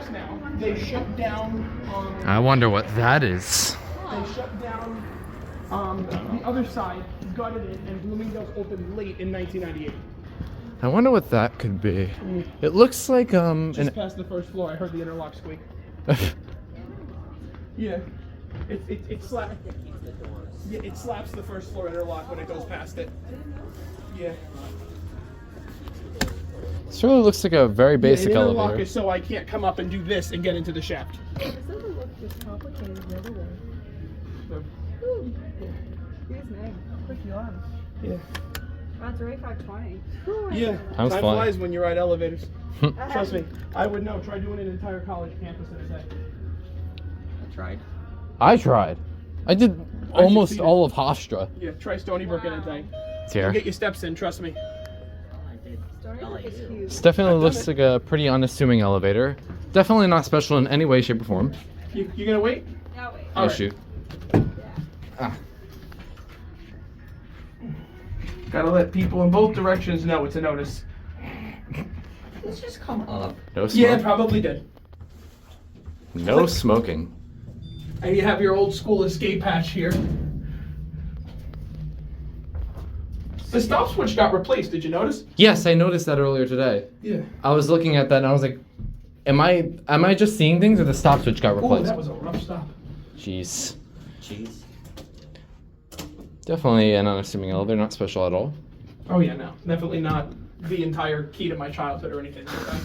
works now. They shut down. I wonder what that is. They shut down the other side, gutted it, and Bloomingdale's opened late in 1998. I wonder what that could be. It looks like Just past the first floor, I heard the interlock squeak. Yeah, it slaps. Yeah, it slaps the first floor interlock when it goes past it. Yeah. This really looks like a very basic the interlock elevator. is so I can't come up and do this and get into the shaft. This doesn't look as complicated the other way. Ooh. Here's Meg. Quick yarn. Yeah. That's already 520. Yeah. Time flies when you ride elevators. Trust me, I would know. Try doing an entire college campus in a day. I tried. I tried. I did almost succeeded. all of Hofstra. Yeah, try Stony Brook in a day. It's here. Get your steps in, trust me. Stony Brook is huge. This definitely looks like a pretty unassuming elevator. Definitely not special in any way, shape, or form. You gonna wait? Yeah, wait. Oh, Alright. shoot. Yeah. Ah. Gotta let people in both directions know it's a notice. Let's just come up. No smoke. Yeah, probably did. No smoking. And you have your old school escape hatch here. The stop switch got replaced, did you notice? Yes, I noticed that earlier today. Yeah. I was looking at that and I was like, am I just seeing things or the stop switch got Oh, replaced? that was a rough stop. Jeez. Jeez. Definitely an unassuming elevator, not special at all. Oh yeah, no. Definitely not the entire key to my childhood or anything like that.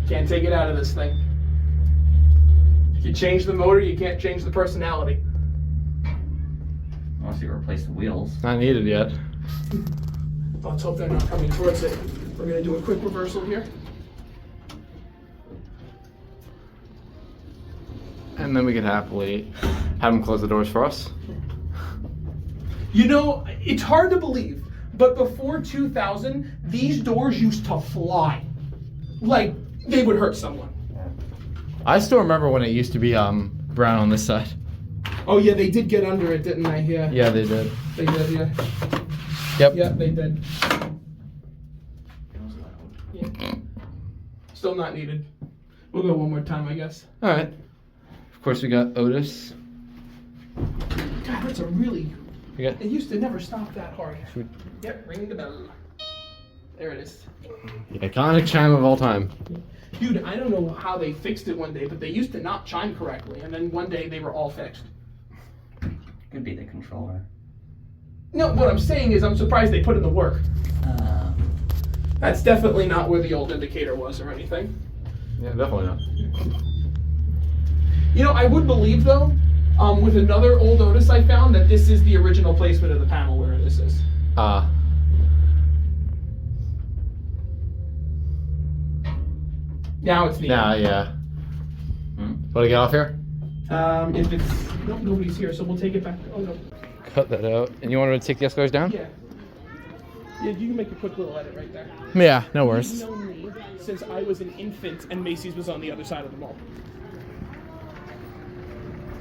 Can't take it out of this thing. If you change the motor, you can't change the personality. Unless you replace the wheels. Not needed yet. Let's hope they're not coming towards it. We're gonna do a quick reversal here. And then we can happily have them close the doors for us. You know, it's hard to believe, but before 2000, these doors used to fly. Like, they would hurt someone. I still remember when it used to be brown on this side. Oh yeah, they did get under it, didn't they? Yeah. Yeah, they did. They did, yeah. Yep. Yeah, they did. Yeah. Still not needed. We'll go one more time, I guess. All right. Of course, we got Otis. God, that's a really... We got. It used to never stop that hard. Should Yep, ring the bell. There it is. The iconic chime of all time. Dude, I don't know how they fixed it one day, but they used to not chime correctly, and then one day they were all fixed. Could be the controller. No, what I'm saying is I'm surprised they put in the work. That's definitely not where the old indicator was or anything. Yeah, definitely not. You know, I would believe, though, with another old Otis I found, that this is the original placement of the panel where this is. Now it's the Yeah. Want to get off here? If it's... Nope, nobody's here, so we'll take it back. Oh, no. Cut that out. And you want me to take the escalators down? Yeah. Yeah, you can make a quick little edit right there. Yeah, no You've worries. known me since I was an infant and Macy's was on the other side of the mall.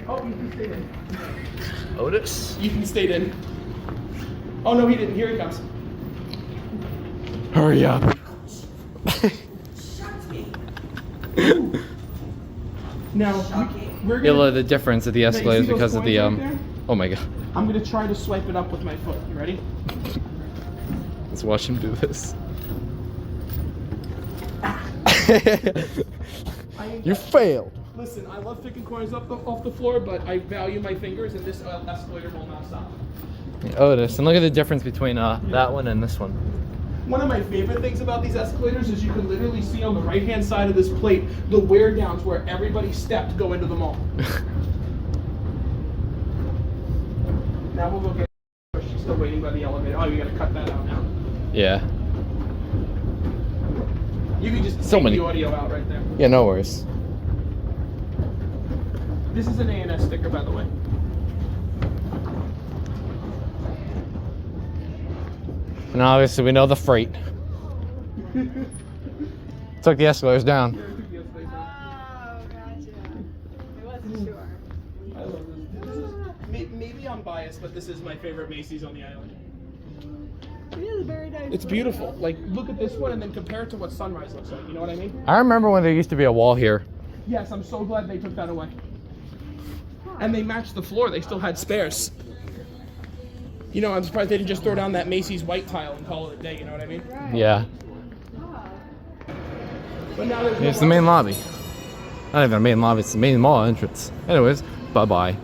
Oh, you can stay in. Otis? You can stay in. Oh, no, he didn't. Here he comes. Hurry up. Now, we're You'll gonna... know the difference of the Now, you see escalators those because of the coins right there? Oh my god. I'm gonna try to swipe it up with my foot. You ready? Let's watch him do this. You failed. Listen, I love picking coins up off the floor, but I value my fingers, and this escalator will not stop. Otis, and look at the difference between that one and this one. One of my favorite things about these escalators is you can literally see on the right-hand side of this plate the wear downs where everybody stepped go into the mall. Now we'll go get her. She's still waiting by the elevator. Oh, you gotta cut that out now. Yeah. You can just So take many. the audio out right there. Yeah, no worries. This is an A&S sticker, by the way. And obviously we know the freight. Took the escalators down. Oh, gotcha. I wasn't sure. I love this. Maybe I'm biased, but this is my favorite Macy's on the island. It is a very nice. It's beautiful. Like, look at this one and then compare it to what Sunrise looks like. You know what I mean? I remember when there used to be a wall here. Yes, I'm so glad they took that away. And they matched the floor. They still had spares. You know, I'm surprised they didn't just throw down that Macy's white tile and call it a day. You know what I mean? Right. Yeah. Wow. But now there's It's the main lobby. Not even a main lobby, it's the main mall entrance. Anyways, bye-bye.